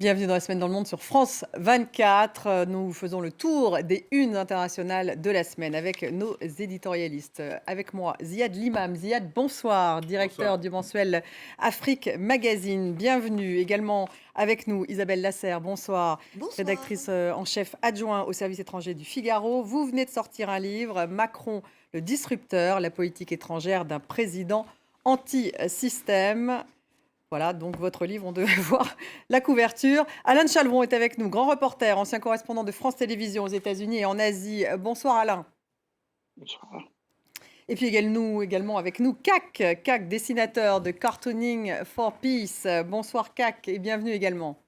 Bienvenue dans la semaine dans le monde sur France 24. Nous faisons le tour des unes internationales de la semaine avec nos éditorialistes. Avec moi, Ziad Limam. Ziad, bonsoir, directeur Bonsoir. du mensuel Afrique Magazine. Bienvenue également avec nous, Isabelle Lasserre. Bonsoir, Bonsoir. rédactrice en chef adjoint au service étranger du Figaro. Vous venez de sortir un livre, Macron, le disrupteur, la politique étrangère d'un président anti-système. Voilà, donc votre livre, on devait voir la couverture. Alain de Chalvron est avec nous, grand reporter, ancien correspondant de France Télévisions aux États-Unis et en Asie. Bonsoir Alain. Bonsoir. Et puis également avec nous, Kak, dessinateur de Cartooning for Peace. Bonsoir Kak et bienvenue également.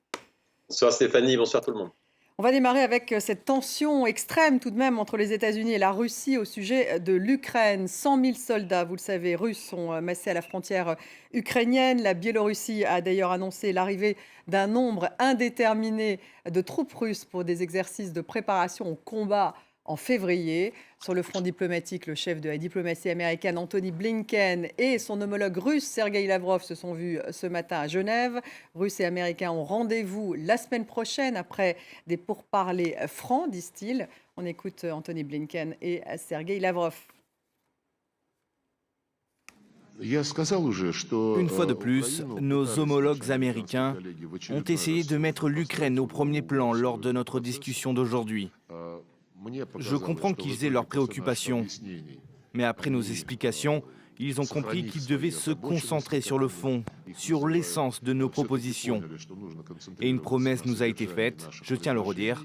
Bonsoir Stéphanie, bonsoir tout le monde. On va démarrer avec cette tension extrême tout de même entre les États-Unis et la Russie au sujet de l'Ukraine. 100 000 soldats, vous le savez, russes sont massés à la frontière ukrainienne. La Biélorussie a d'ailleurs annoncé l'arrivée d'un nombre indéterminé de troupes russes pour des exercices de préparation au combat en février. Sur le front diplomatique, le chef de la diplomatie américaine Antony Blinken et son homologue russe Sergueï Lavrov se sont vus ce matin à Genève. Russes et Américains ont rendez-vous la semaine prochaine après des pourparlers francs, disent-ils. On écoute Antony Blinken et Sergueï Lavrov. Une fois de plus, nos homologues américains ont essayé de mettre l'Ukraine au premier plan lors de notre discussion d'aujourd'hui. Je comprends qu'ils aient leurs préoccupations, mais après nos explications, ils ont compris qu'ils devaient se concentrer sur le fond, sur l'essence de nos propositions. Et une promesse nous a été faite, je tiens à le redire,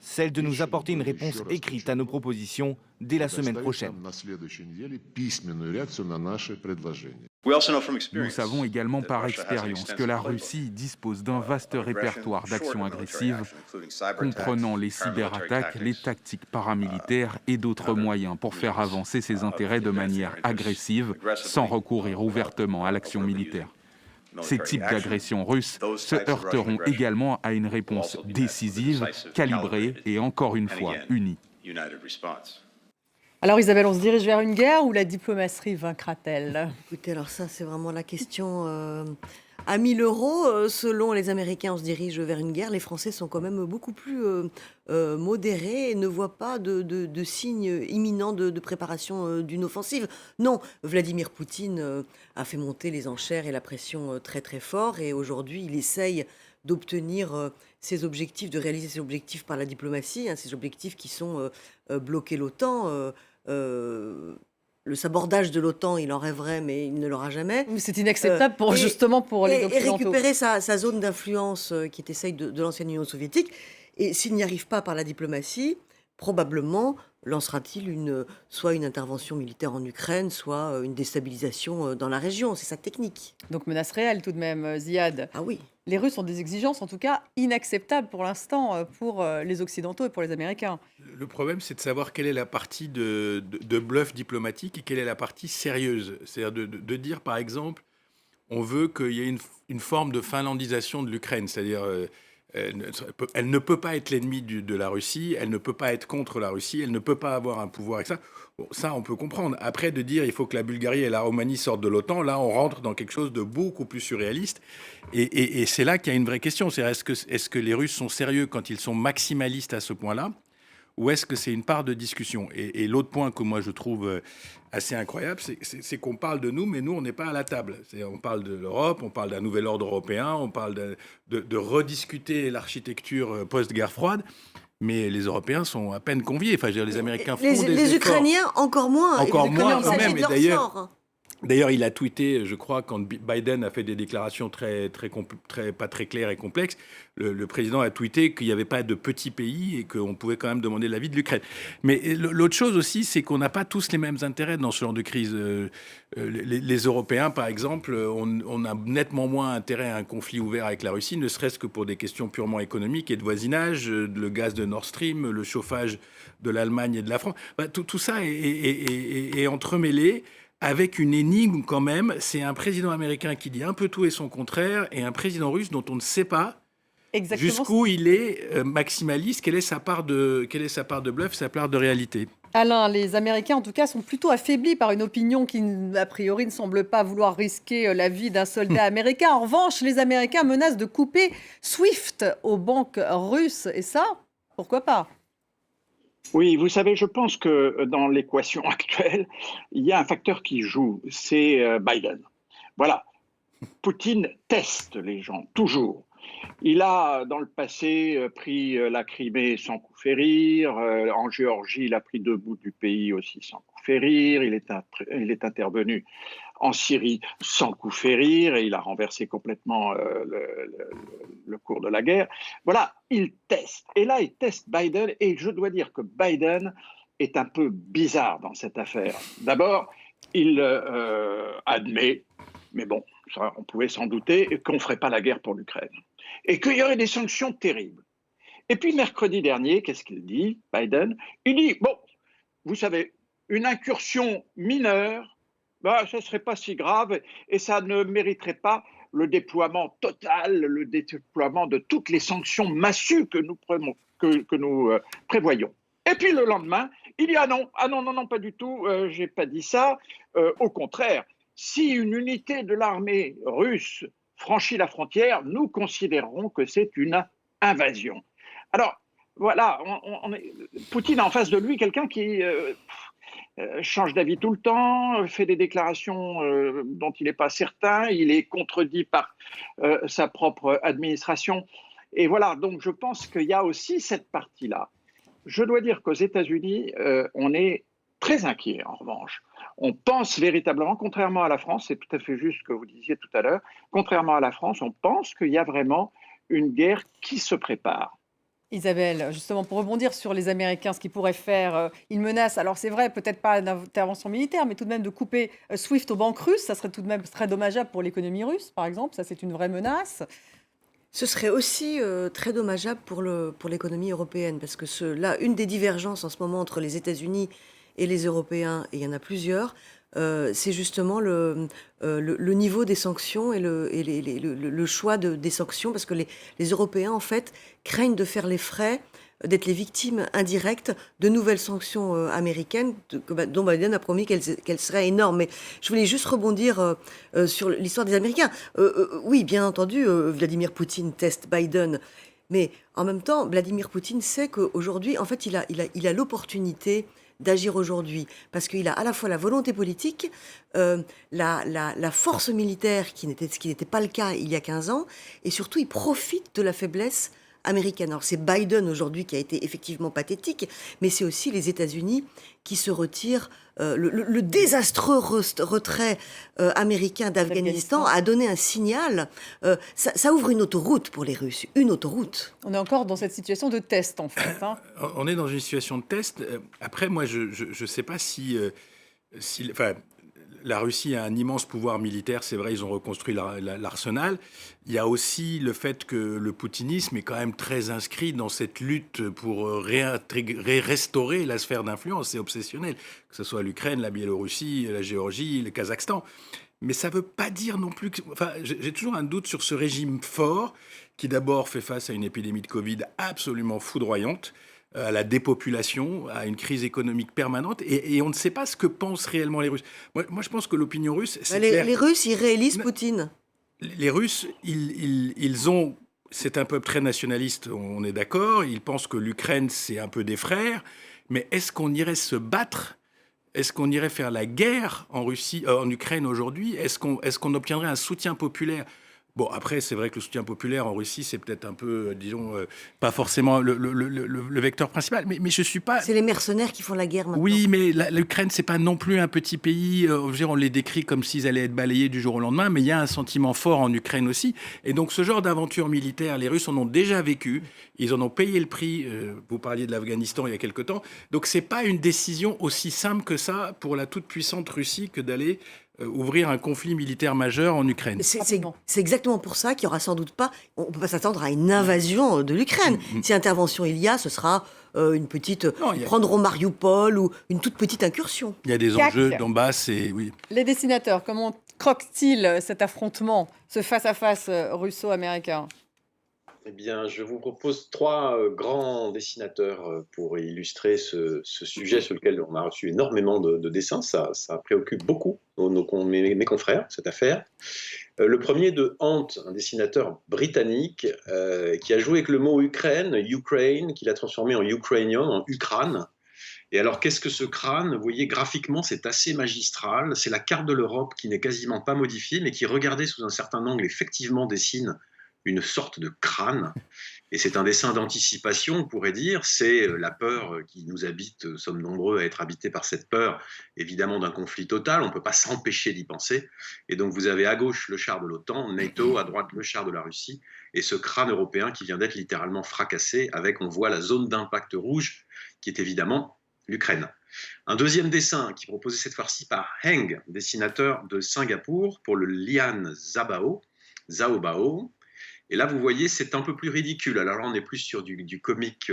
celle de nous apporter une réponse écrite à nos propositions dès la semaine prochaine. Nous savons également par expérience que la Russie dispose d'un vaste répertoire d'actions agressives, comprenant les cyberattaques, les tactiques paramilitaires et d'autres moyens pour faire avancer ses intérêts de manière agressive, sans recourir ouvertement à l'action militaire. Ces types d'agressions russes se heurteront également à une réponse décisive, calibrée et encore une fois unie. Alors Isabelle, on se dirige vers une guerre ou la diplomatie vaincra-t-elle? Écoutez, alors ça, c'est vraiment la question à 1000 euros. Selon les Américains, on se dirige vers une guerre. Les Français sont quand même beaucoup plus modérés et ne voient pas de signes imminents de préparation d'une offensive. Non, Vladimir Poutine a fait monter les enchères et la pression très très fort. Et aujourd'hui, il essaye d'obtenir ses objectifs, de réaliser ses objectifs par la diplomatie, hein, ces objectifs qui sont bloquer l'OTAN. Le sabordage de l'OTAN, il en rêverait, mais il ne l'aura jamais. C'est inacceptable justement pour les Et Occidentaux. récupérer sa zone d'influence qui était celle de l'ancienne Union soviétique. Et s'il n'y arrive pas par la diplomatie, probablement lancera-t-il soit une intervention militaire en Ukraine, soit une déstabilisation dans la région. C'est sa technique. Donc menace réelle tout de même, Ziad. Ah oui. Les Russes ont des exigences, en tout cas, inacceptables pour l'instant pour les Occidentaux et pour les Américains. Le problème, c'est de savoir quelle est la partie de bluff diplomatique et quelle est la partie sérieuse. C'est-à-dire de dire, par exemple, on veut qu'il y ait une forme de finlandisation de l'Ukraine. C'est-à-dire, elle ne peut pas être l'ennemi de la Russie, elle ne peut pas être contre la Russie, elle ne peut pas avoir un pouvoir avec ça. Bon, ça, on peut comprendre. Après, de dire il faut que la Bulgarie et la Roumanie sortent de l'OTAN, là, on rentre dans quelque chose de beaucoup plus surréaliste. Et c'est là qu'il y a une vraie question. C'est est-ce que les Russes sont sérieux quand ils sont maximalistes à ce point-là, ou est-ce que c'est une part de discussion? Et l'autre point que moi je trouve assez incroyable, c'est qu'on parle de nous, mais nous, on n'est pas à la table. On parle de l'Europe, on parle d'un nouvel ordre européen, on parle de rediscuter l'architecture post-guerre froide. Mais les Européens sont à peine conviés. Enfin, je veux dire, les Américains font des efforts. Les Ukrainiens, encore moins. Encore moins Il s'agit eux-mêmes. de leur sort. D'ailleurs, il a tweeté, je crois, quand Biden a fait des déclarations pas très claires et complexes, le président a tweeté qu'il n'y avait pas de petits pays et qu'on pouvait quand même demander l'avis de l'Ukraine. Mais l'autre chose aussi, c'est qu'on n'a pas tous les mêmes intérêts dans ce genre de crise. Les Européens, par exemple, on a nettement moins intérêt à un conflit ouvert avec la Russie, ne serait-ce que pour des questions purement économiques et de voisinage, le gaz de Nord Stream, le chauffage de l'Allemagne et de la France. Tout ça est entremêlé. Avec une énigme quand même, c'est un président américain qui dit un peu tout et son contraire, et un président russe dont on ne sait pas Exactement. Jusqu'où il est maximaliste, quelle est sa part de bluff, sa part de réalité. Alain, les Américains, en tout cas, sont plutôt affaiblis par une opinion qui, a priori, ne semble pas vouloir risquer la vie d'un soldat américain. En revanche, les Américains menacent de couper SWIFT aux banques russes. Et ça, pourquoi pas? Oui, vous savez, je pense que dans l'équation actuelle, il y a un facteur qui joue, c'est Biden. Voilà, Poutine teste les gens, toujours. Il a, dans le passé, pris la Crimée sans coup férir. En Géorgie, il a pris 2 bouts du pays aussi sans coup férir. Il est intervenu en Syrie sans coup férir et il a renversé complètement le cours de la guerre. Voilà, il teste. Et là, il teste Biden. Et je dois dire que Biden est un peu bizarre dans cette affaire. D'abord, il admet, mais bon, ça, on pouvait s'en douter, qu'on ne ferait pas la guerre pour l'Ukraine. Et qu'il y aurait des sanctions terribles. Et puis mercredi dernier, qu'est-ce qu'il dit, Biden? Il dit, bon, vous savez, une incursion mineure, bah, ce ne serait pas si grave et ça ne mériterait pas le déploiement total, le déploiement de toutes les sanctions massues que nous prévoyons. Et puis le lendemain, il dit, ah non, pas du tout, je n'ai pas dit ça. Au contraire, si une unité de l'armée russe franchit la frontière, nous considérerons que c'est une invasion. Alors, voilà, Poutine a en face de lui quelqu'un qui change d'avis tout le temps, fait des déclarations dont il n'est pas certain, il est contredit par sa propre administration. Et voilà, donc je pense qu'il y a aussi cette partie-là. Je dois dire qu'aux États-Unis, on est très inquiet en revanche. On pense véritablement, contrairement à la France, c'est tout à fait juste ce que vous disiez tout à l'heure, contrairement à la France, on pense qu'il y a vraiment une guerre qui se prépare. Isabelle, justement, pour rebondir sur les Américains, ce qu'ils pourraient faire, ils menacent, alors c'est vrai, peut-être pas d'intervention militaire, mais tout de même de couper SWIFT aux banques russes, ça serait tout de même très dommageable pour l'économie russe, par exemple, ça c'est une vraie menace. Ce serait aussi très dommageable pour l'économie européenne, parce que là, une des divergences en ce moment entre les États-Unis et les Européens, et il y en a plusieurs, c'est justement le niveau des sanctions et le choix des sanctions, parce que les Européens, en fait, craignent de faire les frais, d'être les victimes indirectes de nouvelles sanctions américaines, dont Biden a promis qu'elles seraient énormes. Mais je voulais juste rebondir sur l'histoire des Américains. Oui, bien entendu, Vladimir Poutine teste Biden, mais en même temps, Vladimir Poutine sait qu'aujourd'hui, en fait, il a l'opportunité d'agir aujourd'hui, parce qu'il a à la fois la volonté politique, la force militaire, ce qui n'était pas le cas il y a 15 ans, et surtout il profite de la faiblesse américaine. Alors c'est Biden aujourd'hui qui a été effectivement pathétique, mais c'est aussi les États-Unis qui se retirent. Le désastreux retrait américain d'Afghanistan a donné un signal. Ça ouvre une autoroute pour les Russes, une autoroute. On est encore dans cette situation de test, en fait. Hein. On est dans une situation de test. Après, moi, je ne sais pas enfin, la Russie a un immense pouvoir militaire, c'est vrai, ils ont reconstruit l'arsenal. Il y a aussi le fait que le poutinisme est quand même très inscrit dans cette lutte pour restaurer la sphère d'influence. C'est obsessionnel, que ce soit l'Ukraine, la Biélorussie, la Géorgie, le Kazakhstan. Mais ça ne veut pas dire non plus que... Enfin, j'ai toujours un doute sur ce régime fort qui d'abord fait face à une épidémie de Covid absolument foudroyante, à la dépopulation, à une crise économique permanente, et on ne sait pas ce que pensent réellement les Russes. Moi je pense que l'opinion russe... Les Russes, ils réélisent Poutine. Les Russes, ils ont... C'est un peuple très nationaliste, on est d'accord. Ils pensent que l'Ukraine, c'est un peu des frères. Mais est-ce qu'on irait se battre ? Est-ce qu'on irait faire la guerre en Ukraine aujourd'hui ? Est-ce qu'on obtiendrait un soutien populaire ? Bon, après, c'est vrai que le soutien populaire en Russie, c'est peut-être un peu, disons, pas forcément le vecteur principal. Mais je suis pas... C'est les mercenaires qui font la guerre maintenant. Oui, mais l'Ukraine, c'est pas non plus un petit pays. Je veux dire, on les décrit comme s'ils allaient être balayés du jour au lendemain, mais il y a un sentiment fort en Ukraine aussi. Et donc, ce genre d'aventure militaire, les Russes en ont déjà vécu. Ils en ont payé le prix. Vous parliez de l'Afghanistan il y a quelque temps. Donc, c'est pas une décision aussi simple que ça pour la toute-puissante Russie que d'aller ouvrir un conflit militaire majeur en Ukraine. C'est exactement pour ça qu'il n'y aura sans doute pas... On ne peut pas s'attendre à une invasion de l'Ukraine. Si intervention il y a, ce sera une petite... prendront Mariupol ou une toute petite incursion. Il y a des enjeux, Donbass et... Oui. Les dessinateurs, comment croquent-ils cet affrontement, ce face-à-face russo-américain ? Eh bien, je vous propose trois grands dessinateurs pour illustrer ce sujet sur lequel on a reçu énormément de dessins. Ça préoccupe beaucoup mes confrères, cette affaire. Le premier de Ant, un dessinateur britannique qui a joué avec le mot Ukraine, qu'il a transformé en Ukrainian, en Ukraine. Et alors, qu'est-ce que ce crâne? Vous voyez, graphiquement, c'est assez magistral. C'est la carte de l'Europe qui n'est quasiment pas modifiée, mais qui, regardée sous un certain angle, effectivement dessine une sorte de crâne. Et c'est un dessin d'anticipation, on pourrait dire. C'est la peur qui nous habite. Nous sommes nombreux à être habités par cette peur, évidemment, d'un conflit total. On ne peut pas s'empêcher d'y penser. Et donc, vous avez à gauche le char de l'OTAN, NATO, à droite le char de la Russie, et ce crâne européen qui vient d'être littéralement fracassé, avec, on voit, la zone d'impact rouge, qui est évidemment l'Ukraine. Un deuxième dessin qui est proposé cette fois-ci par Heng, dessinateur de Singapour, pour le Lian Zaobao. Et là, vous voyez, c'est un peu plus ridicule. Alors là, on est plus sur du comique,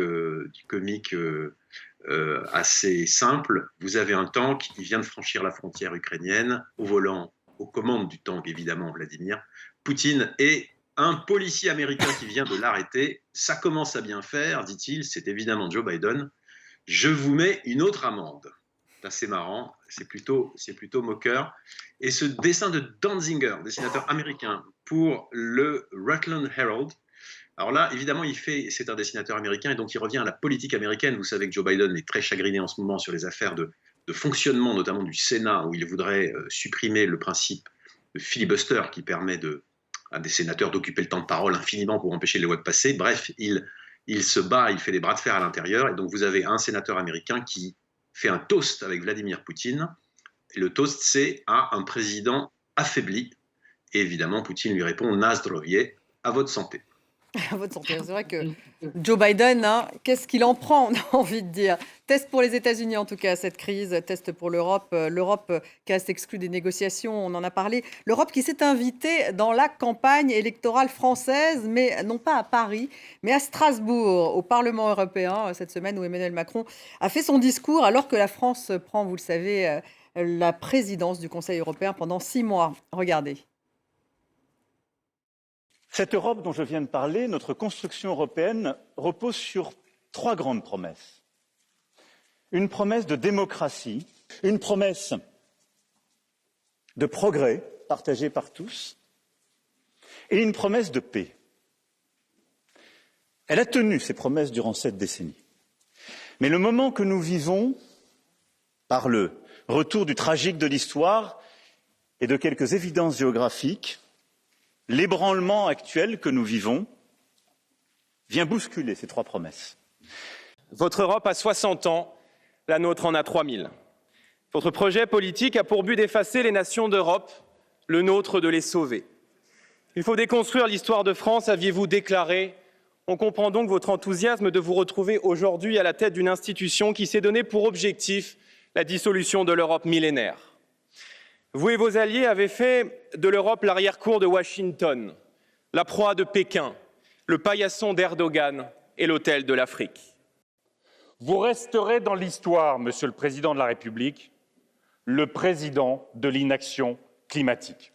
assez simple. Vous avez un tank qui vient de franchir la frontière ukrainienne, au volant, aux commandes du tank, évidemment, Vladimir Poutine, et un policier américain qui vient de l'arrêter. Ça commence à bien faire, dit-il, c'est évidemment Joe Biden. Je vous mets une autre amende. C'est assez marrant, c'est plutôt moqueur. Et ce dessin de Danziger, dessinateur américain, pour le Rutland Herald. Alors là, évidemment, c'est un dessinateur américain et donc il revient à la politique américaine. Vous savez que Joe Biden est très chagriné en ce moment sur les affaires de fonctionnement, notamment du Sénat, où il voudrait supprimer le principe de filibuster qui permet à des sénateurs d'occuper le temps de parole infiniment pour empêcher les lois de passer. Bref, il se bat, il fait des bras de fer à l'intérieur. Et donc vous avez un sénateur américain qui fait un toast avec Vladimir Poutine. Et le toast, c'est à un président affaibli. Et évidemment, Poutine lui répond « Na zdrovié, à votre santé ». À votre santé. C'est vrai que Joe Biden, hein, qu'est-ce qu'il en prend, on a envie de dire. Test pour les États-Unis, en tout cas, cette crise. Test pour l'Europe. L'Europe qui reste exclue des négociations, on en a parlé. L'Europe qui s'est invitée dans la campagne électorale française, mais non pas à Paris, mais à Strasbourg, au Parlement européen, cette semaine où Emmanuel Macron a fait son discours, alors que la France prend, vous le savez, la présidence du Conseil européen pendant 6 mois. Regardez. Cette Europe dont je viens de parler, notre construction européenne, repose sur 3 grandes promesses. Une promesse de démocratie, une promesse de progrès partagé par tous et une promesse de paix. Elle a tenu ces promesses durant 7 décennies. Mais le moment que nous vivons, par le retour du tragique de l'histoire et de quelques évidences géographiques, l'ébranlement actuel que nous vivons vient bousculer ces 3 promesses. Votre Europe a 60 ans, la nôtre en a 3000. Votre projet politique a pour but d'effacer les nations d'Europe, le nôtre de les sauver. Il faut déconstruire l'histoire de France, aviez-vous déclaré. On comprend donc votre enthousiasme de vous retrouver aujourd'hui à la tête d'une institution qui s'est donné pour objectif la dissolution de l'Europe millénaire. Vous et vos alliés avez fait de l'Europe l'arrière-cour de Washington, la proie de Pékin, le paillasson d'Erdogan et l'autel de l'Afrique. Vous resterez dans l'histoire, Monsieur le Président de la République, le président de l'inaction climatique.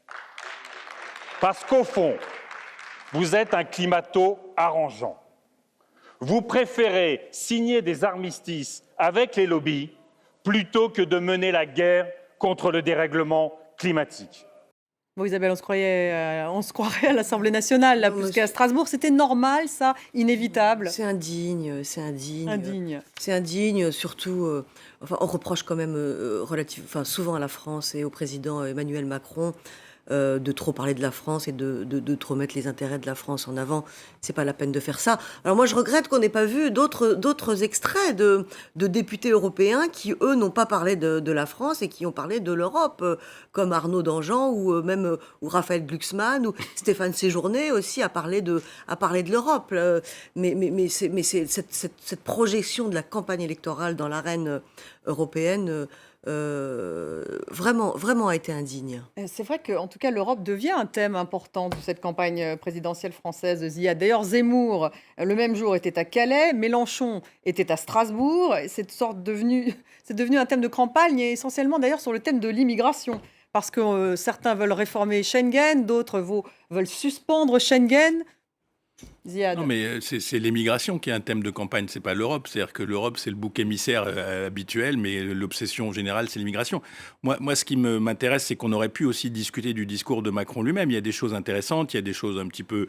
Parce qu'au fond, vous êtes un climato-arrangeant. Vous préférez signer des armistices avec les lobbies plutôt que de mener la guerre contre le dérèglement climatique. Bon, Isabelle, on se croirait à l'Assemblée nationale, là, puisqu'à Strasbourg, c'était normal, ça, inévitable. C'est indigne, c'est indigne. Indigne. C'est indigne, surtout, on reproche quand même souvent à la France et au président Emmanuel Macron de trop parler de la France et de trop mettre les intérêts de la France en avant. C'est pas la peine de faire ça. Alors moi, je regrette qu'on n'ait pas vu d'autres extraits de députés européens qui, eux, n'ont pas parlé de la France et qui ont parlé de l'Europe, comme Arnaud Danjean ou Raphaël Glucksmann ou Stéphane Séjourné aussi a parlé de l'Europe. Mais c'est cette projection de la campagne électorale dans l'arène européenne vraiment a été indigne. C'est vrai qu'en tout cas, l'Europe devient un thème important de cette campagne présidentielle française. D'ailleurs, Zemmour, le même jour, était à Calais, Mélenchon était à Strasbourg. C'est devenu un thème de campagne, et essentiellement d'ailleurs sur le thème de l'immigration. Parce que certains veulent réformer Schengen, d'autres veulent suspendre Schengen. Ziad. Non, mais c'est l'émigration qui est un thème de campagne, c'est pas l'Europe. C'est-à-dire que l'Europe, c'est le bouc émissaire habituel, mais l'obsession générale, c'est l'immigration. Moi, ce qui m'intéresse, c'est qu'on aurait pu aussi discuter du discours de Macron lui-même. Il y a des choses intéressantes, il y a des choses un petit peu...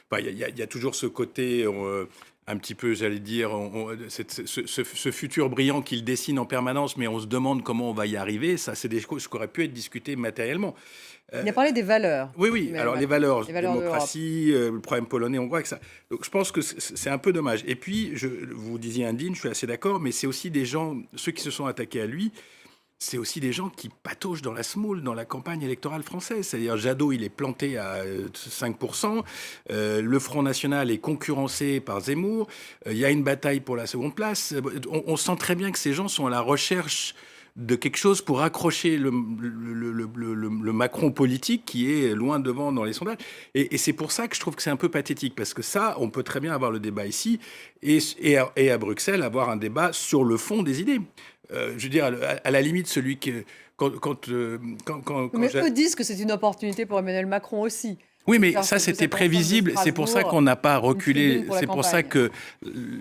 Enfin, il y a toujours ce côté... un petit peu, j'allais dire, ce futur brillant qu'il dessine en permanence, mais on se demande comment on va y arriver. Ça, c'est des choses qui auraient pu être discutées matériellement. Il a parlé des valeurs. Oui. Alors les valeurs d'Europe. démocratie, le problème polonais, on voit que ça. Donc je pense que c'est un peu dommage. Et puis, vous disiez indigne, je suis assez d'accord, mais c'est aussi des gens, ceux qui se sont attaqués à lui, c'est aussi des gens qui patauchent dans la semoule, dans la campagne électorale française. C'est-à-dire, Jadot, il est planté à 5%. Le Front National est concurrencé par Zemmour. Il y a une bataille pour la seconde place. On sent très bien que ces gens sont à la recherche de quelque chose pour accrocher le Macron politique qui est loin devant dans les sondages. Et c'est pour ça que je trouve que c'est un peu pathétique, parce que ça, on peut très bien avoir le débat ici et à Bruxelles, avoir un débat sur le fond des idées. Je veux dire, à la limite, celui qui... Mais eux disent que c'est une opportunité pour Emmanuel Macron aussi. Oui, mais ça, c'était prévisible. C'est pour ça qu'on n'a pas reculé. C'est pour ça que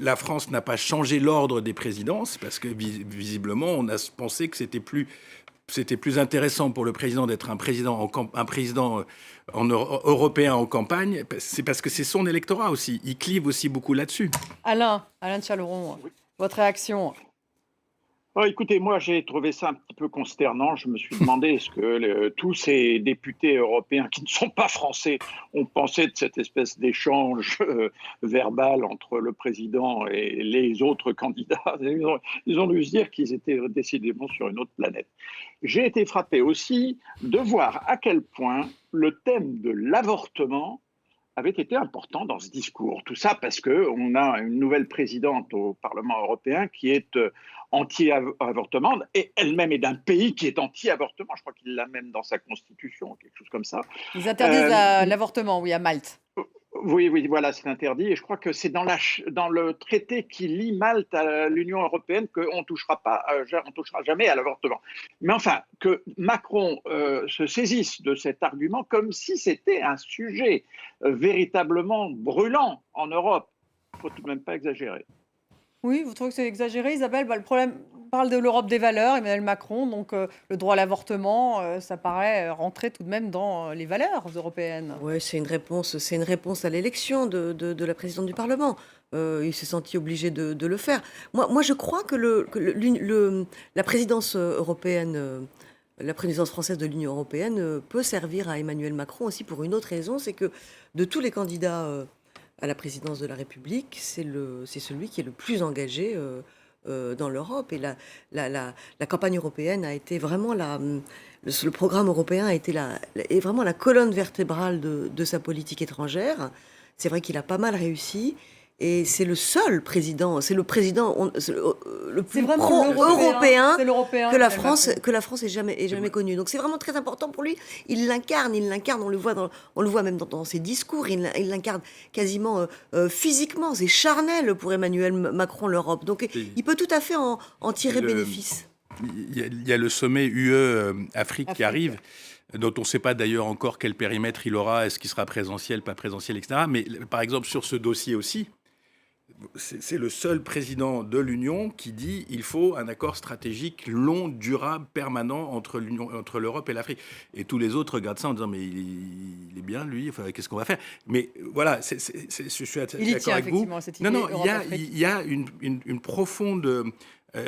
la France n'a pas changé l'ordre des présidences, parce que visiblement, on a pensé que c'était plus intéressant pour le président d'être un président européen en campagne. C'est parce que c'est son électorat aussi. Il clive aussi beaucoup là-dessus. Alain de Chaleron, votre réaction? Écoutez, moi j'ai trouvé ça un petit peu consternant. Je me suis demandé est-ce que tous ces députés européens qui ne sont pas français ont pensé de cette espèce d'échange verbal entre le président et les autres candidats. Ils ont dû se dire qu'ils étaient décidément sur une autre planète. J'ai été frappé aussi de voir à quel point le thème de l'avortement avait été important dans ce discours. Tout ça parce qu'on a une nouvelle présidente au Parlement européen qui est anti-avortement, et elle-même est d'un pays qui est anti-avortement. Je crois qu'il l'a même dans sa constitution, quelque chose comme ça. Ils interdisent l'avortement, oui, à Malte. Oui, voilà, c'est interdit. Et je crois que c'est dans le traité qui lie Malte à l'Union européenne qu'on ne touchera jamais à l'avortement. Mais enfin, que Macron se saisisse de cet argument comme si c'était un sujet véritablement brûlant en Europe, il ne faut tout de même pas exagérer. Oui, vous trouvez que c'est exagéré, Isabelle? Le problème, on parle de l'Europe des valeurs, Emmanuel Macron, donc le droit à l'avortement, ça paraît rentrer tout de même dans les valeurs européennes. Oui, c'est une réponse à l'élection de la présidente du Parlement. Il s'est senti obligé de le faire. Moi, je crois que la présidence européenne, la présidence française de l'Union européenne peut servir à Emmanuel Macron aussi pour une autre raison, c'est que de tous les candidats à la présidence de la République, c'est celui qui est le plus engagé dans l'Europe. Et la campagne européenne a été vraiment le programme européen a été est vraiment la colonne vertébrale de sa politique étrangère. C'est vrai qu'il a pas mal réussi. Et c'est le seul président, c'est le président le plus pro-européen que la France ait jamais connu. Donc c'est vraiment très important pour lui. Il l'incarne, on le voit même dans ses discours, il l'incarne quasiment physiquement. C'est charnel pour Emmanuel Macron, l'Europe. Donc il peut tout à fait en tirer bénéfice. Il y a le sommet UE-Afrique qui arrive, dont on ne sait pas d'ailleurs encore quel périmètre il aura, est-ce qu'il sera présentiel, pas présentiel, etc. Mais par exemple, sur ce dossier aussi, c'est le seul président de l'Union qui dit qu'il faut un accord stratégique long, durable, permanent entre l'Europe et l'Afrique. Et tous les autres regardent ça en disant mais il est bien lui, enfin, qu'est-ce qu'on va faire? Mais voilà, je suis d'accord avec vous. Non, il y a une profonde...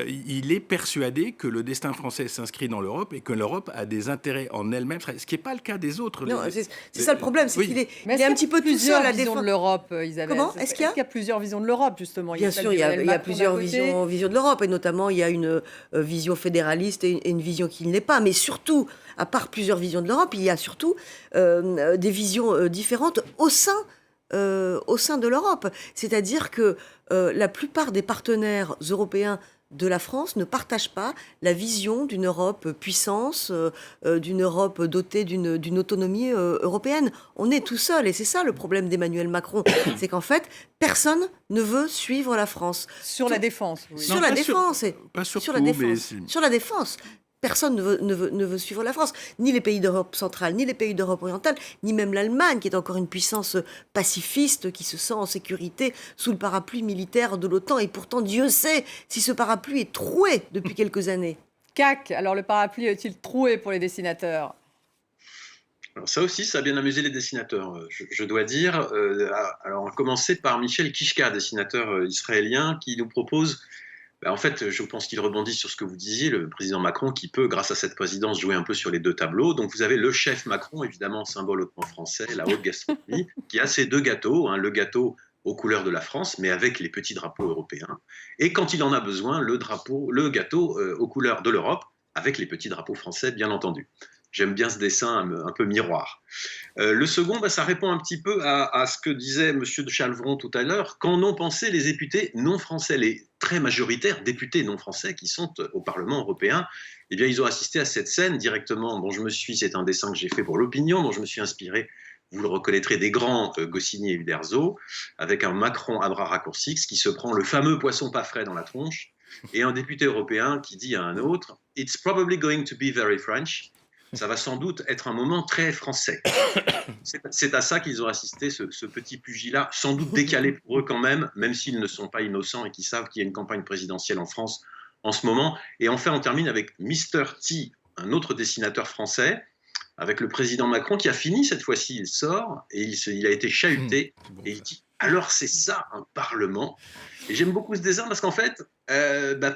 il est persuadé que le destin français s'inscrit dans l'Europe et que l'Europe a des intérêts en elle-même, ce qui n'est pas le cas des autres. Non, c'est ça le problème, c'est qu'il est un petit peu tout seul à défendre de l'Europe, Isabelle. Comment? Est-ce qu'il y a plusieurs visions de l'Europe, justement? Bien sûr, il y a plusieurs visions de l'Europe, et notamment il y a une vision fédéraliste et une vision qui ne l'est pas. Mais surtout, à part plusieurs visions de l'Europe, il y a surtout des visions différentes au sein de l'Europe. C'est-à-dire que la plupart des partenaires européens de la France ne partagent pas la vision d'une Europe puissance, d'une Europe dotée d'une autonomie européenne. On est tout seul, et c'est ça le problème d'Emmanuel Macron, c'est qu'en fait, personne ne veut suivre la France. Sur la défense, oui. Sur la défense. Pas sur la défense. Sur la défense. Personne ne veut suivre la France, ni les pays d'Europe centrale, ni les pays d'Europe orientale, ni même l'Allemagne, qui est encore une puissance pacifiste, qui se sent en sécurité sous le parapluie militaire de l'OTAN. Et pourtant, Dieu sait si ce parapluie est troué depuis quelques années. CAC, alors le parapluie est-il troué pour les dessinateurs? Alors ça aussi, ça a bien amusé les dessinateurs, je dois dire. Alors, on va commencer par Michel Kishka, dessinateur israélien, qui nous propose... En fait, je pense qu'il rebondit sur ce que vous disiez, le président Macron qui peut, grâce à cette présidence, jouer un peu sur les deux tableaux. Donc vous avez le chef Macron, évidemment, symbole hautement français, la haute gastronomie, qui a ses deux gâteaux, le gâteau aux couleurs de la France, mais avec les petits drapeaux européens. Et quand il en a besoin, le gâteau aux couleurs de l'Europe, avec les petits drapeaux français, bien entendu. J'aime bien ce dessin un peu miroir. Le second, ça répond un petit peu à ce que disait M. de Chalvron tout à l'heure. Qu'en ont pensé les députés non français, les très majoritaires députés non français qui sont au Parlement européen? Eh bien, ils ont assisté à cette scène directement c'est un dessin que j'ai fait pour l'Opinion, dont je me suis inspiré, vous le reconnaîtrez, des grands Goscinny et Uderzo, avec un Macron à bras raccourcis qui se prend le fameux poisson pas frais dans la tronche, et un député européen qui dit à un autre « It's probably going to be very French ». Ça va sans doute être un moment très français. C'est à ça qu'ils ont assisté, ce petit pugilat, sans doute décalé pour eux quand même s'ils ne sont pas innocents et qu'ils savent qu'il y a une campagne présidentielle en France en ce moment. Et enfin, on termine avec Mr. T, un autre dessinateur français, avec le président Macron qui a fini cette fois-ci. Il sort et il a été chahuté et il dit « Alors c'est ça un Parlement ?» Et j'aime beaucoup ce dessin parce qu'en fait,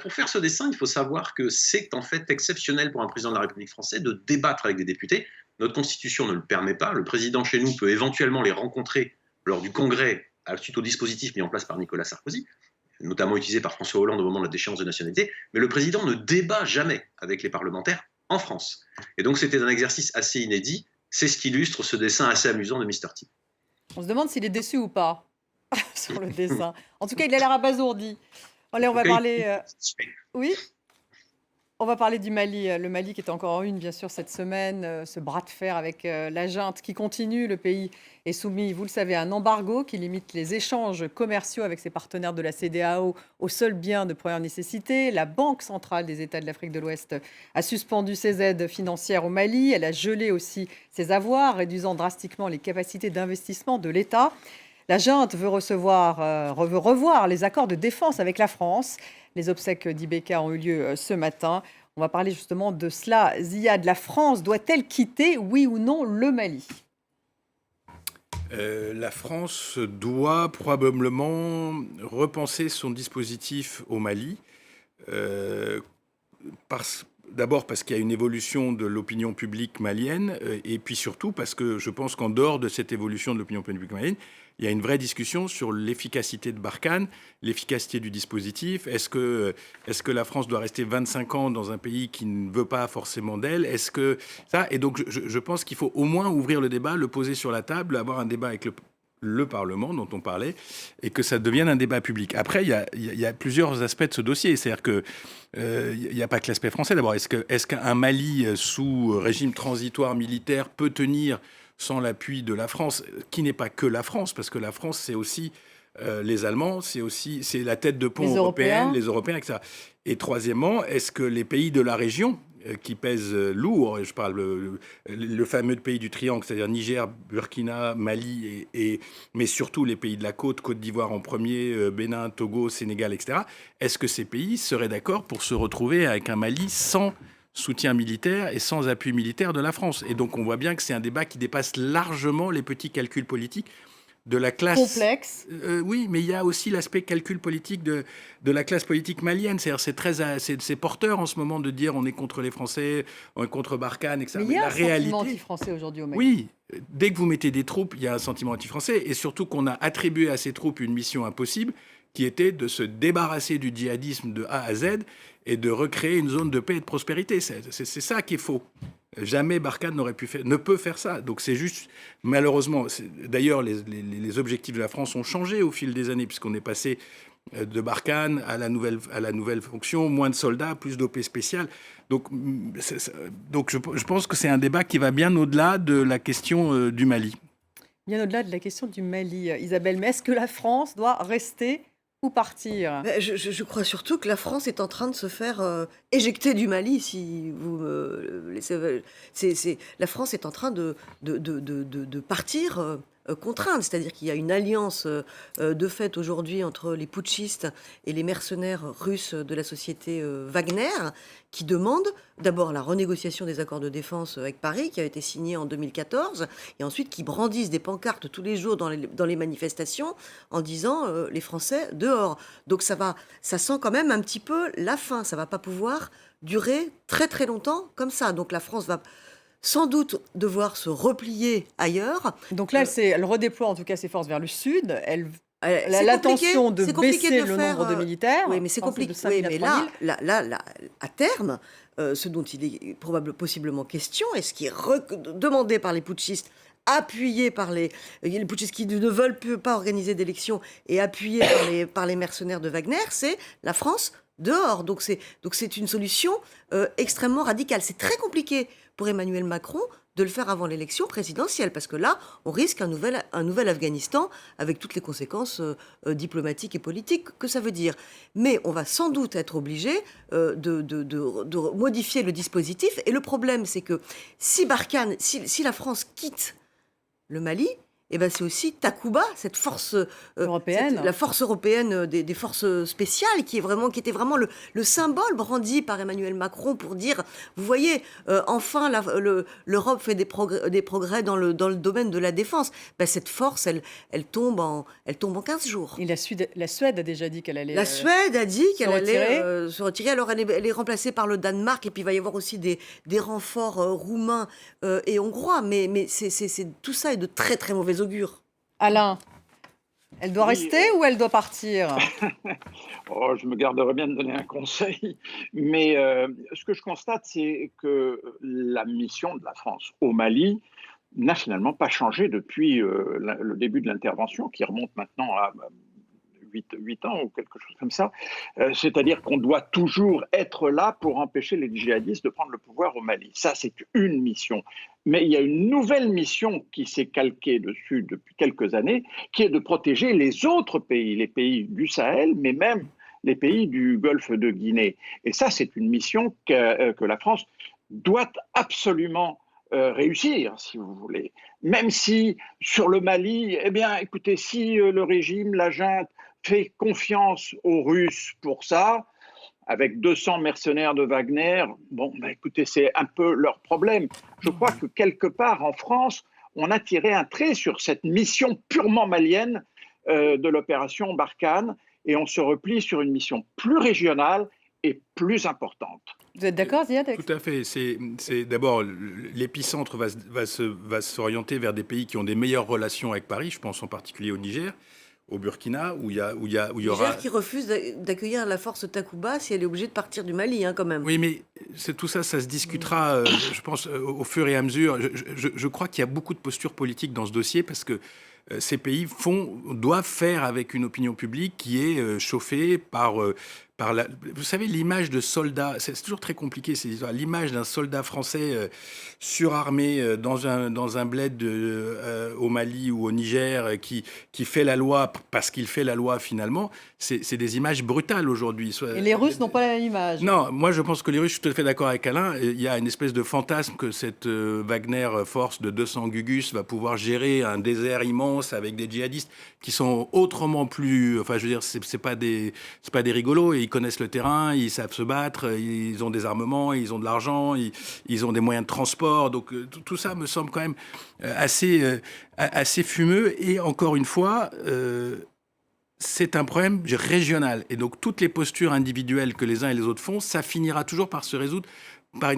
pour faire ce dessin, il faut savoir que c'est en fait exceptionnel pour un président de la République française de débattre avec des députés. Notre Constitution ne le permet pas. Le président chez nous peut éventuellement les rencontrer lors du Congrès suite au dispositif mis en place par Nicolas Sarkozy, notamment utilisé par François Hollande au moment de la déchéance de nationalité. Mais le président ne débat jamais avec les parlementaires en France. Et donc c'était un exercice assez inédit. C'est ce qu'illustre ce dessin assez amusant de Mr. T. On se demande s'il est déçu ou pas sur le dessin. En tout cas, il a l'air abasourdi. Allez, on va parler... Oui, on va parler du Mali. Le Mali qui est encore en une, bien sûr, cette semaine. Ce bras de fer avec la junte qui continue. Le pays est soumis, vous le savez, à un embargo qui limite les échanges commerciaux avec ses partenaires de la CEDEAO aux seuls biens de première nécessité. La Banque centrale des États de l'Afrique de l'Ouest a suspendu ses aides financières au Mali. Elle a gelé aussi ses avoirs, réduisant drastiquement les capacités d'investissement de l'État. La junte veut revoir les accords de défense avec la France. Les obsèques d'Ibeka ont eu lieu ce matin. On va parler justement de cela. Ziad, la France doit-elle quitter, oui ou non, le Mali ? La France doit probablement repenser son dispositif au Mali. D'abord parce qu'il y a une évolution de l'opinion publique malienne, et puis surtout parce que je pense qu'en dehors de cette évolution de l'opinion publique malienne, il y a une vraie discussion sur l'efficacité de Barkhane, l'efficacité du dispositif. Est-ce que la France doit rester 25 ans dans un pays qui ne veut pas forcément d'elle? Et donc je pense qu'il faut au moins ouvrir le débat, le poser sur la table, avoir un débat avec le Parlement dont on parlait, et que ça devienne un débat public. Après, il y a plusieurs aspects de ce dossier. C'est-à-dire que il n'y a pas que l'aspect français. D'abord, est-ce qu'un Mali sous régime transitoire militaire peut tenir sans l'appui de la France, qui n'est pas que la France, parce que la France, c'est aussi les Allemands, c'est la tête de pont européenne, les Européens, etc. Et troisièmement, est-ce que les pays de la région qui pèsent lourd, je parle le fameux pays du triangle, c'est-à-dire Niger, Burkina, Mali, mais surtout les pays de la Côte d'Ivoire en premier, Bénin, Togo, Sénégal, etc. Est-ce que ces pays seraient d'accord pour se retrouver avec un Mali sans soutien militaire et sans appui militaire de la France? Et donc on voit bien que c'est un débat qui dépasse largement les petits calculs politiques de la classe... Complexe. Oui, mais il y a aussi l'aspect calcul politique de la classe politique malienne. C'est-à-dire c'est porteur en ce moment de dire on est contre les Français, on est contre Barkhane, etc. Mais il y a un sentiment anti-français aujourd'hui au Mali. Oui, dès que vous mettez des troupes, il y a un sentiment anti-français. Et surtout qu'on a attribué à ces troupes une mission impossible qui était de se débarrasser du djihadisme de A à Z et de recréer une zone de paix et de prospérité. C'est ça qui est faux. Jamais Barkhane ne peut faire ça. Donc c'est juste, malheureusement, d'ailleurs les objectifs de la France ont changé au fil des années, puisqu'on est passé de Barkhane à la nouvelle fonction, moins de soldats, plus d'OP spéciales. Donc je pense que c'est un débat qui va bien au-delà de la question du Mali. Bien au-delà de la question du Mali, Isabelle. Mais est-ce que la France doit rester Où partir? Je crois surtout que la France est en train de se faire éjecter du Mali, si vous me laissez. La France est en train de partir contrainte, c'est-à-dire qu'il y a une alliance de fait aujourd'hui entre les putschistes et les mercenaires russes de la société Wagner, qui demandent d'abord la renégociation des accords de défense avec Paris, qui a été signé en 2014, et ensuite qui brandissent des pancartes tous les jours dans les manifestations en disant les Français dehors. Donc ça sent quand même un petit peu la fin. Ça va pas pouvoir durer très très longtemps comme ça. Donc la France va sans doute devoir se replier ailleurs. Donc là, elle redéploie en tout cas ses forces vers le sud. Elle a C'est l'intention de compliqué, c'est compliqué baisser de le faire, nombre de militaires. Oui, mais c'est Je pense que compliqué. de 5 Oui, 000 à mais 3 000. là, à terme, ce dont il est possiblement question, et ce qui est demandé par les putschistes, appuyé par les putschistes qui ne veulent pas organiser d'élections et appuyé par les mercenaires de Wagner, c'est la France dehors. Donc c'est une solution extrêmement radicale. C'est très compliqué pour Emmanuel Macron de le faire avant l'élection présidentielle, parce que là, on risque un nouvel Afghanistan avec toutes les conséquences diplomatiques et politiques que ça veut dire. Mais on va sans doute être obligé de modifier le dispositif. Et le problème, c'est que si Barkhane, si la France quitte le Mali, eh ben c'est aussi Takuba, cette force Européenne. la force européenne des forces spéciales, qui était vraiment le symbole brandi par Emmanuel Macron pour dire, vous voyez, enfin l'Europe fait des progrès dans le domaine de la défense. Ben, cette force, elle tombe en 15 jours. Et la Suède a déjà dit qu'elle allait La Suède a dit qu'elle allait retirer. se retirer. Alors elle est remplacée par le Danemark, et puis il va y avoir aussi des renforts roumains et hongrois. Mais tout ça est de très très mauvais augure. Alain, elle doit Oui, rester ou elle doit partir? Oh, je me garderais bien de donner un conseil, mais ce que je constate, c'est que la mission de la France au Mali n'a finalement pas changé depuis le début de l'intervention, qui remonte maintenant à 8 ans ou quelque chose comme ça. C'est-à-dire qu'on doit toujours être là pour empêcher les djihadistes de prendre le pouvoir au Mali. Ça, c'est une mission. Mais il y a une nouvelle mission qui s'est calquée dessus depuis quelques années, qui est de protéger les autres pays, les pays du Sahel, mais même les pays du Golfe de Guinée. Et ça, c'est une mission que la France doit absolument réussir, si vous voulez. Même si, sur le Mali, eh bien, écoutez, si le régime, la junte, fait confiance aux Russes pour ça, avec 200 mercenaires de Wagner, bon, bah, écoutez, c'est un peu leur problème. Je crois que quelque part en France, on a tiré un trait sur cette mission purement malienne de l'opération Barkhane, et on se replie sur une mission plus régionale et plus importante. Vous êtes d'accord, Ziad? Tout à fait. C'est d'abord l'épicentre va s'orienter vers des pays qui ont des meilleures relations avec Paris. Je pense en particulier au Niger, au Burkina, où il y aura. Niger qui refuse d'accueillir la force Takuba si elle est obligée de partir du Mali, hein, quand même. Oui, mais tout ça, ça se discutera, je pense, au fur et à mesure. Je crois qu'il y a beaucoup de postures politiques dans ce dossier, parce que ces pays doivent faire avec une opinion publique qui est chauffée par vous savez, l'image de soldat, c'est toujours très compliqué ces histoires. L'image d'un soldat français surarmé dans un bled au Mali ou au Niger qui fait la loi parce qu'il fait la loi finalement, c'est des images brutales aujourd'hui. Et les Russes n'ont pas la même image. Non, moi je pense que les Russes, je suis tout à fait d'accord avec Alain, il y a une espèce de fantasme que cette Wagner force de 200 Gugus va pouvoir gérer un désert immense avec des djihadistes qui sont autrement plus, enfin je veux dire, c'est pas des rigolos, et ils connaissent le terrain, ils savent se battre, ils ont des armements, ils ont de l'argent, ils ont des moyens de transport, donc tout ça me semble quand même assez fumeux, et encore une fois, c'est un problème régional. Et donc, toutes les postures individuelles que les uns et les autres font, ça finira toujours par se résoudre par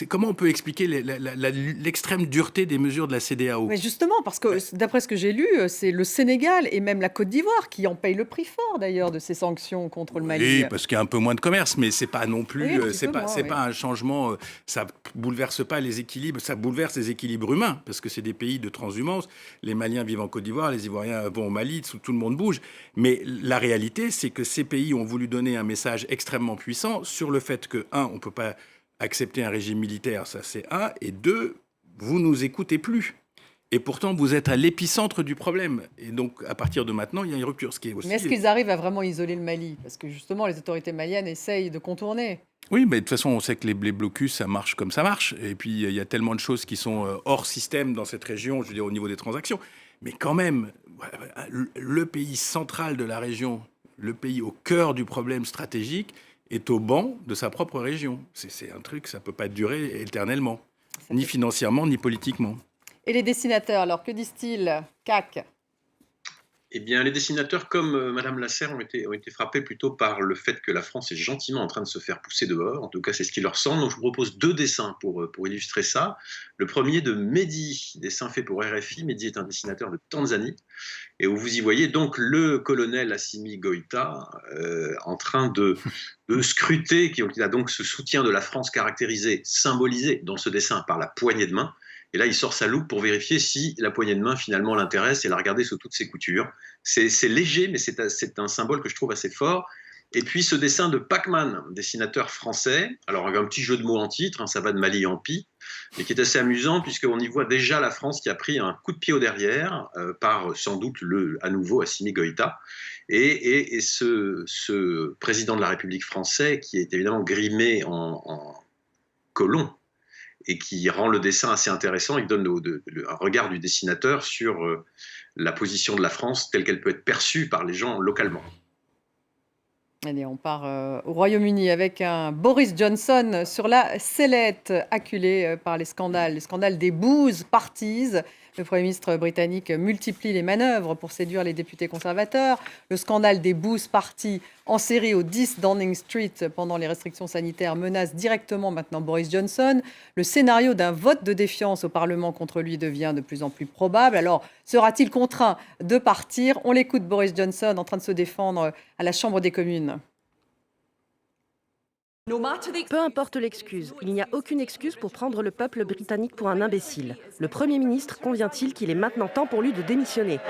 comment on peut expliquer l'extrême dureté des mesures de la CEDEAO? Mais justement, parce que d'après ce que j'ai lu, c'est le Sénégal et même la Côte d'Ivoire qui en payent le prix fort, d'ailleurs, de ces sanctions contre le Mali. Oui, parce qu'il y a un peu moins de commerce, mais c'est pas non plus, Oui, c'est pas un changement, ça bouleverse pas les équilibres, ça bouleverse les équilibres humains, parce que c'est des pays de transhumance. Les Maliens vivent en Côte d'Ivoire, les Ivoiriens vont au Mali, tout le monde bouge. Mais la réalité, c'est que ces pays ont voulu donner un message extrêmement puissant sur le fait que, on peut pas accepter un régime militaire, ça c'est un, et deux, vous nous écoutez plus. Et pourtant, vous êtes à l'épicentre du problème. Et donc, à partir de maintenant, il y a une rupture. Ce qui est aussi... Mais est-ce qu'ils arrivent à vraiment isoler le Mali? Parce que justement, les autorités maliennes essayent de contourner. Oui, mais de toute façon, on sait que les blocus, ça marche comme ça marche. Et puis, il y a tellement de choses qui sont hors système dans cette région, je veux dire, au niveau des transactions. Mais quand même, le pays central de la région, le pays au cœur du problème stratégique, est au banc de sa propre région. C'est un truc, ça ne peut pas durer éternellement, ni financièrement, ni politiquement. Et les dessinateurs, alors que disent-ils? CAC. Eh bien, les dessinateurs, comme Madame Lasserre, ont été frappés plutôt par le fait que la France est gentiment en train de se faire pousser dehors. En tout cas, c'est ce qui leur semble. Donc, je vous propose 2 dessins pour illustrer ça. Le premier de Mehdi, dessin fait pour RFI. Mehdi est un dessinateur de Tanzanie. Et où vous y voyez donc le colonel Assimi Goïta en train de scruter, qui a donc ce soutien de la France caractérisé, symbolisé dans ce dessin par la poignée de main. Et là, il sort sa loupe pour vérifier si la poignée de main finalement l'intéresse et la regarder sous toutes ses coutures. C'est léger, mais c'est un symbole que je trouve assez fort. Et puis ce dessin de Pacman, dessinateur français, alors un petit jeu de mots en titre, hein, ça va de Mali en Pi, mais qui est assez amusant puisqu'on y voit déjà la France qui a pris un coup de pied au derrière par sans doute à nouveau Assimi Goïta. Et ce président de la République française qui est évidemment grimé en colon, et qui rend le dessin assez intéressant, il donne un regard du dessinateur sur la position de la France telle qu'elle peut être perçue par les gens localement. Allez, on part au Royaume-Uni avec un Boris Johnson sur la sellette, acculé par les scandales des booze parties. Le Premier ministre britannique multiplie les manœuvres pour séduire les députés conservateurs. Le scandale des booze parties en série au 10 Downing Street pendant les restrictions sanitaires menace directement maintenant Boris Johnson. Le scénario d'un vote de défiance au Parlement contre lui devient de plus en plus probable. Alors, sera-t-il contraint de partir? On l'écoute, Boris Johnson, en train de se défendre à la Chambre des communes. Peu importe l'excuse, il n'y a aucune excuse pour prendre le peuple britannique pour un imbécile. Le Premier ministre convient-il qu'il est maintenant temps pour lui de démissionner?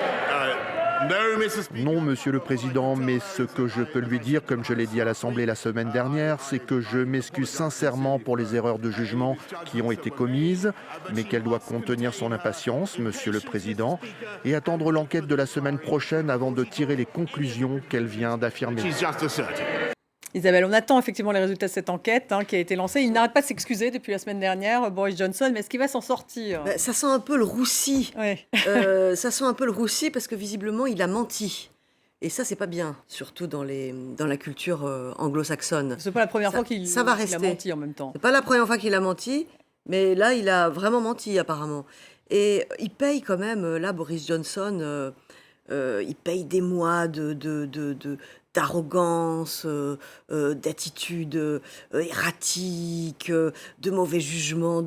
Non, Monsieur le Président, mais ce que je peux lui dire, comme je l'ai dit à l'Assemblée la semaine dernière, c'est que je m'excuse sincèrement pour les erreurs de jugement qui ont été commises, mais qu'elle doit contenir son impatience, Monsieur le Président, et attendre l'enquête de la semaine prochaine avant de tirer les conclusions qu'elle vient d'affirmer. Isabelle, on attend effectivement les résultats de cette enquête qui a été lancée. Il n'arrête pas de s'excuser depuis la semaine dernière, Boris Johnson, mais est-ce qu'il va s'en sortir? Ça sent un peu le roussi. Ouais. Ça sent un peu le roussi parce que visiblement, il a menti. Et ça, c'est pas bien, surtout dans la culture anglo-saxonne. C'est pas la première fois qu'il va a menti en même temps. C'est pas la première fois qu'il a menti, mais là, il a vraiment menti apparemment. Et il paye quand même, là, Boris Johnson, il paye des mois d'arrogance, d'attitude erratique, de mauvais jugement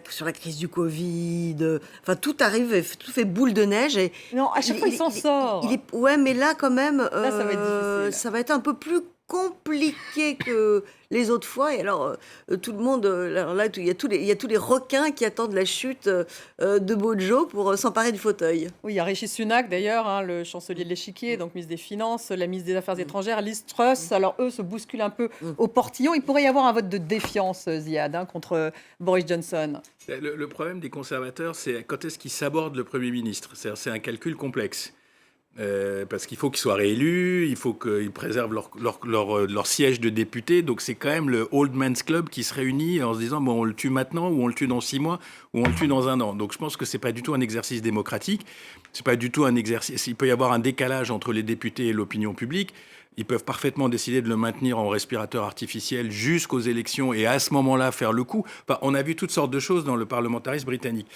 sur la crise du Covid. Enfin, tout arrive, tout fait boule de neige. Et non, à chaque fois, il s'en sort. Ouais, mais là, quand même, là, ça va être difficile. Ça va être un peu plus compliqué que les autres fois. Et alors, tout le monde, alors là, il y a tous les requins qui attendent la chute de Bojo pour s'emparer du fauteuil. Oui, il y a Rishi Sunak d'ailleurs, le chancelier de l'Échiquier, donc ministre des Finances, la ministre des Affaires étrangères, Liz Truss. Alors eux se bousculent un peu au portillon. Il pourrait y avoir un vote de défiance, Ziad, contre Boris Johnson. Le problème des conservateurs, c'est quand est-ce qu'ils sabordent le Premier ministre. C'est un calcul complexe. Parce qu'il faut qu'ils soient réélus, il faut qu'ils préservent leur siège de député. Donc c'est quand même le Old Man's Club qui se réunit en se disant bon, on le tue maintenant ou on le tue dans 6 mois ou on le tue dans 1 an. Donc je pense que c'est pas du tout un exercice démocratique. C'est pas du tout un exercice. Il peut y avoir un décalage entre les députés et l'opinion publique. Ils peuvent parfaitement décider de le maintenir en respirateur artificiel jusqu'aux élections et à ce moment-là faire le coup. Enfin, on a vu toutes sortes de choses dans le parlementarisme britannique.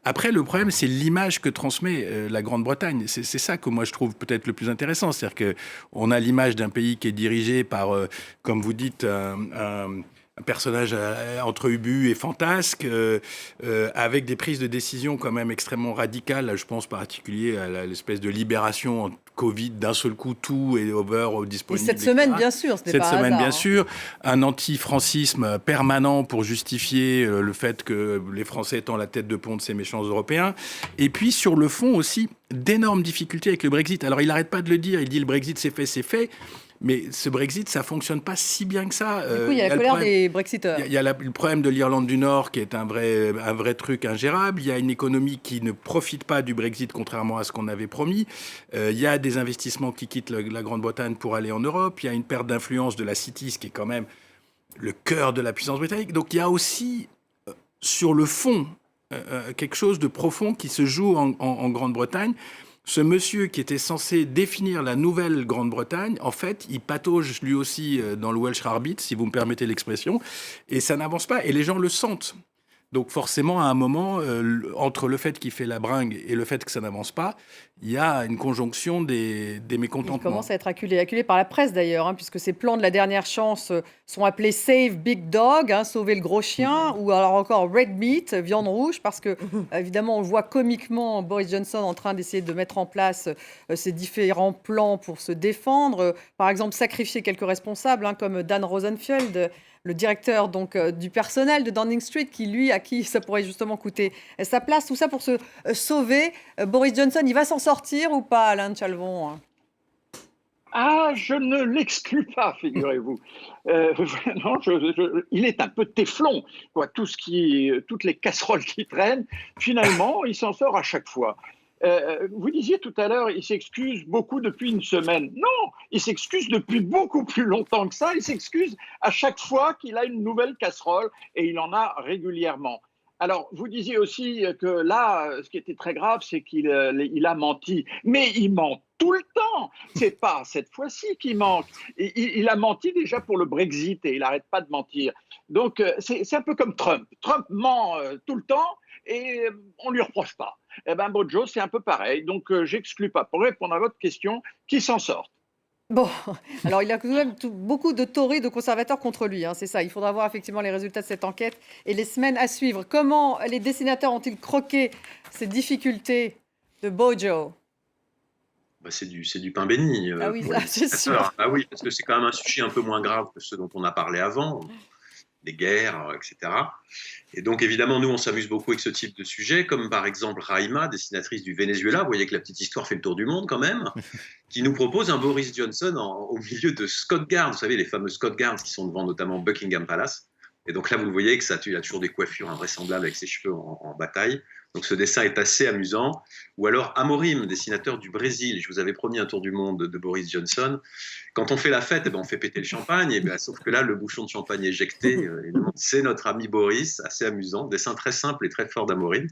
Après, le problème, c'est l'image que transmet la Grande-Bretagne. C'est ça que moi, je trouve peut-être le plus intéressant. C'est-à-dire qu'on a l'image d'un pays qui est dirigé par, comme vous dites, un personnage entre ubu et fantasque, avec des prises de décision quand même extrêmement radicales. Je pense en particulier à l'espèce de libération en Covid, d'un seul coup, tout est disponible. Et cette semaine, bien sûr, ce n'est pas un hasard. Cette semaine, bien sûr. Un anti-francisme permanent pour justifier le fait que les Français étant la tête de pont de ces méchants Européens. Et puis, sur le fond aussi, d'énormes difficultés avec le Brexit. Alors, il n'arrête pas de le dire. Il dit le Brexit, c'est fait, c'est fait. Mais ce Brexit, ça fonctionne pas si bien que ça. Du coup, il y a la colère des Brexiteurs. Il y a le problème de l'Irlande du Nord qui est un vrai truc ingérable. Il y a une économie qui ne profite pas du Brexit, contrairement à ce qu'on avait promis. Il y a des investissements qui quittent la Grande-Bretagne pour aller en Europe. Il y a une perte d'influence de la City, ce qui est quand même le cœur de la puissance britannique. Donc il y a aussi, sur le fond, quelque chose de profond qui se joue en Grande-Bretagne. Ce monsieur qui était censé définir la nouvelle Grande-Bretagne, en fait, il patauge lui aussi dans le Welsh Rarebit, si vous me permettez l'expression, et ça n'avance pas, et les gens le sentent. Donc forcément, à un moment, entre le fait qu'il fait la bringue et le fait que ça n'avance pas, il y a une conjonction des mécontentements. Il commence à être acculé par la presse d'ailleurs, hein, puisque ces plans de la dernière chance sont appelés Save Big Dog, hein, sauver le gros chien, ou alors encore Red Meat, viande rouge, parce que évidemment on voit comiquement Boris Johnson en train d'essayer de mettre en place ces différents plans pour se défendre. Par exemple, sacrifier quelques responsables, hein, comme Dan Rosenfeld, le directeur donc du personnel de Downing Street, à qui ça pourrait justement coûter sa place. Tout ça pour se sauver. Boris Johnson, il va s'en sortir ou pas, Alain de Chalvon? Ah, je ne l'exclus pas, figurez-vous. Non, il est un peu téflon, quoi. Toutes les casseroles qui traînent, finalement, il s'en sort à chaque fois. Vous disiez tout à l'heure, il s'excuse beaucoup depuis une semaine. Non, il s'excuse depuis beaucoup plus longtemps que ça. Il s'excuse à chaque fois qu'il a une nouvelle casserole, et il en a régulièrement. Alors, vous disiez aussi que là, ce qui était très grave, c'est qu'il a menti. Mais il ment tout le temps. C'est pas cette fois-ci qu'il manque. Il a menti déjà pour le Brexit et il n'arrête pas de mentir. Donc, c'est un peu comme Trump. Trump ment tout le temps et on ne lui reproche pas. Eh bien, Bojo, c'est un peu pareil. Donc, j'exclus pas, pour répondre à votre question, qui s'en sort. Bon, alors il a quand même beaucoup de Tories, de conservateurs contre lui, hein, c'est ça. Il faudra voir effectivement les résultats de cette enquête et les semaines à suivre. Comment les dessinateurs ont-ils croqué ces difficultés de Bojo? C'est du pain béni. Ah oui, pour ça, les c'est dessinateurs. sûr. Ah oui, parce que c'est quand même un sujet un peu moins grave que ceux dont on a parlé avant, les guerres, etc. Et donc, évidemment, nous, on s'amuse beaucoup avec ce type de sujet, comme par exemple Raïma, dessinatrice du Venezuela, vous voyez que la petite histoire fait le tour du monde quand même, qui nous propose un Boris Johnson au milieu de Scott Guards, vous savez, les fameux Scott Guards qui sont devant notamment Buckingham Palace. Et donc là, vous le voyez que il a toujours des coiffures invraisemblables avec ses cheveux en bataille. Donc ce dessin est assez amusant. Ou alors Amorim, dessinateur du Brésil. Je vous avais promis un tour du monde de Boris Johnson. Quand on fait la fête, on fait péter le champagne. Sauf que là, le bouchon de champagne éjecté, c'est notre ami Boris. Assez amusant. Dessin très simple et très fort d'Amorim.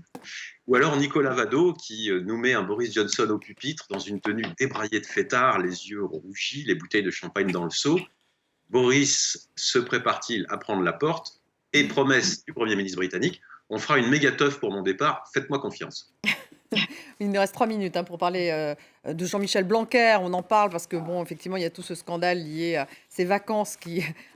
Ou alors Nicolas Vado qui nous met un Boris Johnson au pupitre dans une tenue débraillée de fêtard, les yeux rougis, les bouteilles de champagne dans le seau. Boris se prépare-t-il à prendre la porte? Et promesse du Premier ministre britannique, on fera une méga teuf pour mon départ, faites-moi confiance. Il nous reste 3 minutes hein, pour parler de Jean-Michel Blanquer. On en parle parce que, bon, effectivement, il y a tout ce scandale lié à ces vacances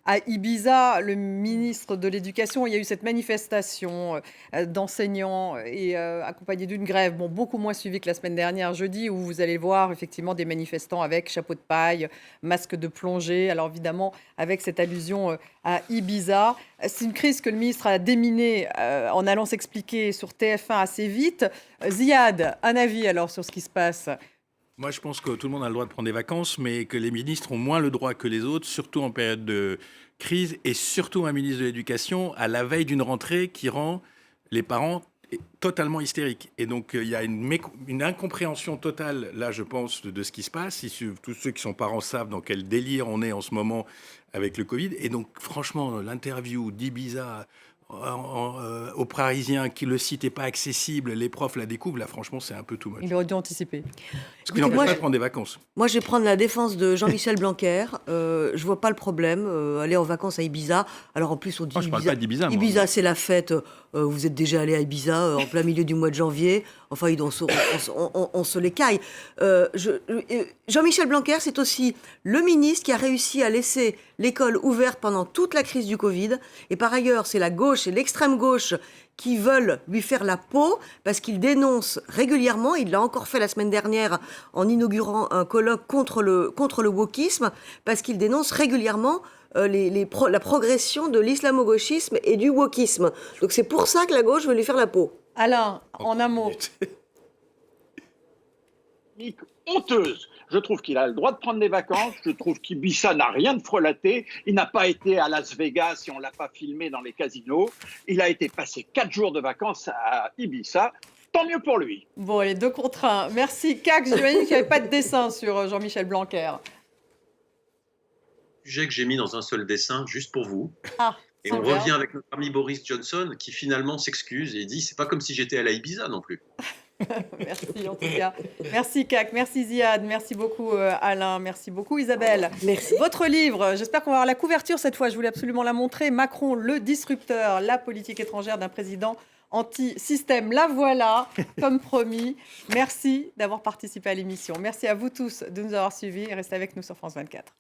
à Ibiza. Le ministre de l'Éducation, il y a eu cette manifestation d'enseignants et accompagnée d'une grève, bon, beaucoup moins suivie que la semaine dernière, jeudi, où vous allez voir effectivement des manifestants avec chapeau de paille, masque de plongée. Alors évidemment, avec cette allusion à Ibiza. C'est une crise que le ministre a déminée en allant s'expliquer sur TF1 assez vite. Ziad, un avis alors sur ce qui se passe? Moi, je pense que tout le monde a le droit de prendre des vacances, mais que les ministres ont moins le droit que les autres, surtout en période de crise, et surtout un ministre de l'Éducation à la veille d'une rentrée qui rend les parents totalement hystériques. Et donc, il y a une incompréhension totale, là, je pense, de ce qui se passe. Tous ceux qui sont parents savent dans quel délire on est en ce moment avec le Covid. Et donc, franchement, l'interview d'Ibiza aux Parisiens, qui le site n'est pas accessible, les profs la découvrent, là franchement c'est un peu too much. Il aurait dû anticiper. Ce qui n'empêche pas de prendre des vacances. Moi je vais prendre la défense de Jean-Michel Blanquer. Je vois pas le problème, aller en vacances à Ibiza. Alors en plus on dit je parle pas d'Ibiza. Ibiza c'est la fête, vous êtes déjà allé à Ibiza en plein milieu du mois de janvier. Enfin on se les caille. Jean-Michel Blanquer c'est aussi le ministre qui a réussi à laisser l'école ouverte pendant toute la crise du Covid. Et par ailleurs c'est la gauche et l'extrême gauche qui veulent lui faire la peau parce qu'il dénonce régulièrement, il l'a encore fait la semaine dernière en inaugurant un colloque contre le wokisme, parce qu'il dénonce régulièrement la progression de l'islamo-gauchisme et du wokisme. Donc c'est pour ça que la gauche veut lui faire la peau. Alain, en un mot. britannique honteuse. Je trouve qu'il a le droit de prendre des vacances. Je trouve qu'Ibiza n'a rien de frelaté. Il n'a pas été à Las Vegas et on ne l'a pas filmé dans les casinos. Il a été passé 4 jours de vacances à Ibiza. Tant mieux pour lui. Bon, allez, 2 contre 1. Merci, Cax. J'imagine qu'il n'y avait pas de dessin sur Jean-Michel Blanquer. Sujet que j'ai mis dans un seul dessin, juste pour vous. Ah, Et on super. revient avec notre ami Boris Johnson, qui finalement s'excuse et dit « c'est pas comme si j'étais à la Ibiza non plus ». Merci en tout cas. Merci Cac, merci Ziad, merci beaucoup Alain, merci beaucoup Isabelle. Merci. Votre livre, j'espère qu'on va avoir la couverture cette fois, je voulais absolument la montrer. Macron, le disrupteur, la politique étrangère d'un président anti-système. La voilà, comme promis. Merci d'avoir participé à l'émission. Merci à vous tous de nous avoir suivis et restez avec nous sur France 24.